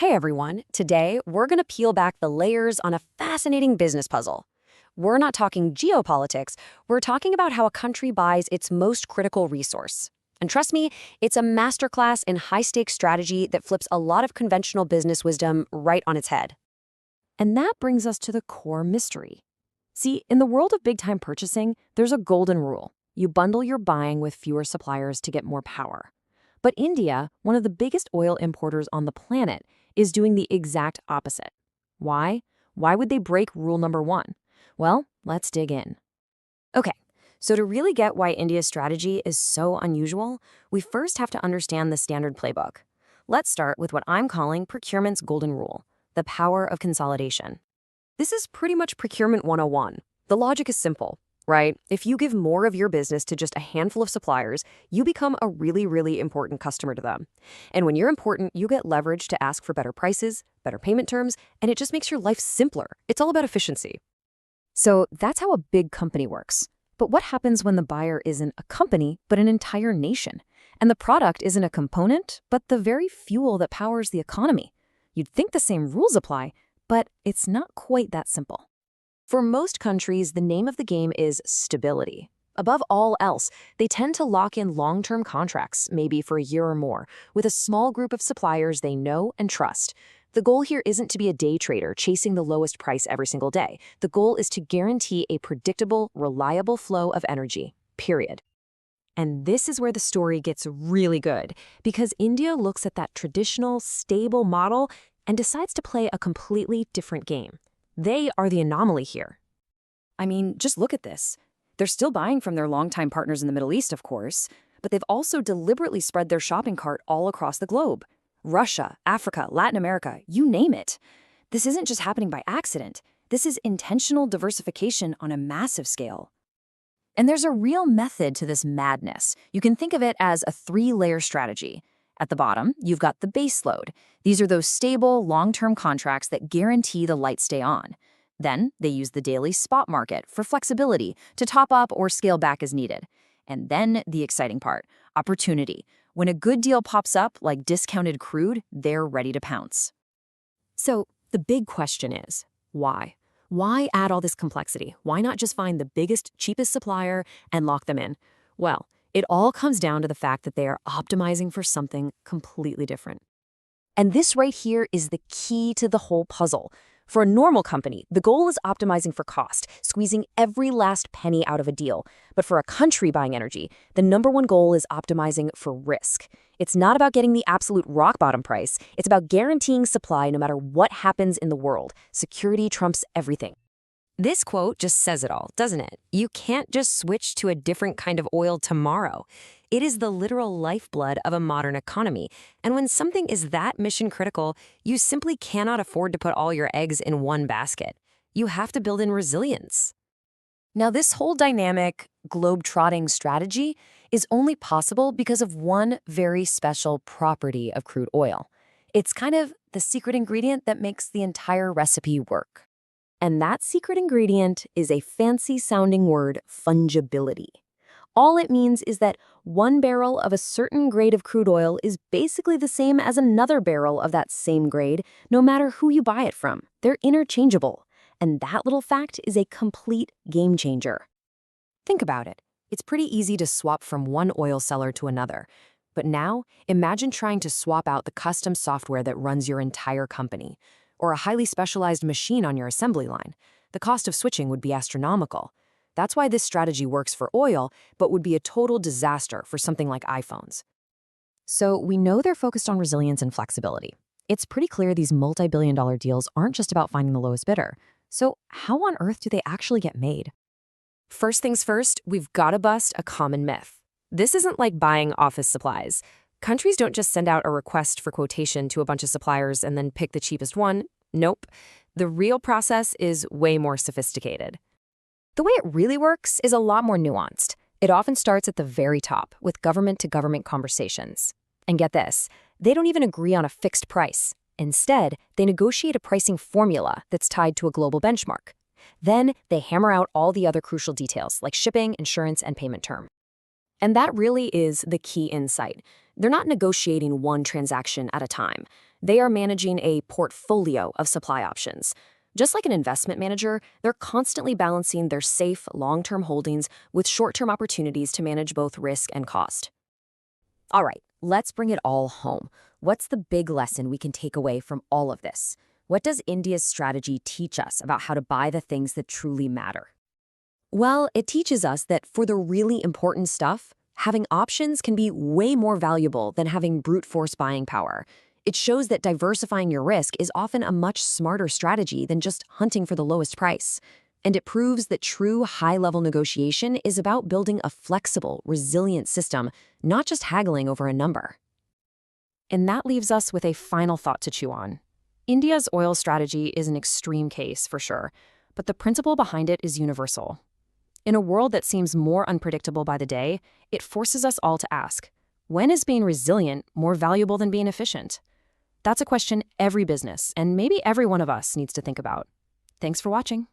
Hey everyone, today we're going to peel back the layers on a fascinating business puzzle. We're not talking geopolitics, we're talking about how a country buys its most critical resource. And trust me, it's a masterclass in high-stakes strategy that flips a lot of conventional business wisdom right on its head. And that brings us to the core mystery. See, in the world of big-time purchasing, there's a golden rule. You bundle your buying with fewer suppliers to get more power. But India, one of the biggest oil importers on the planet, is doing the exact opposite. Why? Why would they break rule number one? Well, let's dig in. Okay, so to really get why India's strategy is so unusual, we first have to understand the standard playbook. Let's start with what I'm calling procurement's golden rule, the power of consolidation. This is pretty much procurement 101. The logic is simple, right? If you give more of your business to just a handful of suppliers, you become a really, really important customer to them. And when you're important, you get leverage to ask for better prices, better payment terms, and it just makes your life simpler. It's all about efficiency. So that's how a big company works. But what happens when the buyer isn't a company, but an entire nation? And the product isn't a component, but the very fuel that powers the economy? You'd think the same rules apply, but it's not quite that simple. For most countries, the name of the game is stability. Above all else, they tend to lock in long-term contracts, maybe for a year or more, with a small group of suppliers they know and trust. The goal here isn't to be a day trader chasing the lowest price every single day. The goal is to guarantee a predictable, reliable flow of energy, period. And this is where the story gets really good, because India looks at that traditional, stable model and decides to play a completely different game. They are the anomaly here. I mean, just look at this. They're still buying from their longtime partners in the Middle East, of course, but they've also deliberately spread their shopping cart all across the globe. Russia, Africa, Latin America, you name it. This isn't just happening by accident. This is intentional diversification on a massive scale. And there's a real method to this madness. You can think of it as a three-layer strategy. At the bottom, you've got the base load. These are those stable, long-term contracts that guarantee the lights stay on. Then, they use the daily spot market for flexibility to top up or scale back as needed. And then the exciting part, opportunity. When a good deal pops up, like discounted crude, they're ready to pounce. So, the big question is, why? Why add all this complexity? Why not just find the biggest, cheapest supplier and lock them in? Well, it all comes down to the fact that they are optimizing for something completely different. And this right here is the key to the whole puzzle. For a normal company, the goal is optimizing for cost, squeezing every last penny out of a deal. But for a country buying energy, the number one goal is optimizing for risk. It's not about getting the absolute rock bottom price. It's about guaranteeing supply no matter what happens in the world. Security trumps everything. This quote just says it all, doesn't it? You can't just switch to a different kind of oil tomorrow. It is the literal lifeblood of a modern economy. And when something is that mission critical, you simply cannot afford to put all your eggs in one basket. You have to build in resilience. Now, this whole dynamic, globe-trotting strategy is only possible because of one very special property of crude oil. It's kind of the secret ingredient that makes the entire recipe work. And that secret ingredient is a fancy-sounding word, fungibility. All it means is that one barrel of a certain grade of crude oil is basically the same as another barrel of that same grade, no matter who you buy it from. They're interchangeable. And that little fact is a complete game changer. Think about it. It's pretty easy to swap from one oil seller to another. But now, imagine trying to swap out the custom software that runs your entire company, or a highly specialized machine on your assembly line. The cost of switching would be astronomical. That's why this strategy works for oil, but would be a total disaster for something like iPhones. So we know they're focused on resilience and flexibility. It's pretty clear these multi-billion-dollar deals aren't just about finding the lowest bidder. So how on earth do they actually get made? First things first, we've got to bust a common myth. This isn't like buying office supplies. Countries don't just send out a request for quotation to a bunch of suppliers and then pick the cheapest one. Nope. The real process is way more sophisticated. The way it really works is a lot more nuanced. It often starts at the very top with government-to-government conversations. And get this, they don't even agree on a fixed price. Instead, they negotiate a pricing formula that's tied to a global benchmark. Then, they hammer out all the other crucial details like shipping, insurance, and payment term. And that really is the key insight. They're not negotiating one transaction at a time. They are managing a portfolio of supply options. Just like an investment manager, they're constantly balancing their safe, long-term holdings with short-term opportunities to manage both risk and cost. All right, let's bring it all home. What's the big lesson we can take away from all of this? What does India's strategy teach us about how to buy the things that truly matter? Well, it teaches us that for the really important stuff, having options can be way more valuable than having brute force buying power. It shows that diversifying your risk is often a much smarter strategy than just hunting for the lowest price. And it proves that true high-level negotiation is about building a flexible, resilient system, not just haggling over a number. And that leaves us with a final thought to chew on. India's oil strategy is an extreme case, for sure, but the principle behind it is universal. In a world that seems more unpredictable by the day, it forces us all to ask, when is being resilient more valuable than being efficient? That's a question every business, and maybe every one of us, needs to think about. Thanks for watching.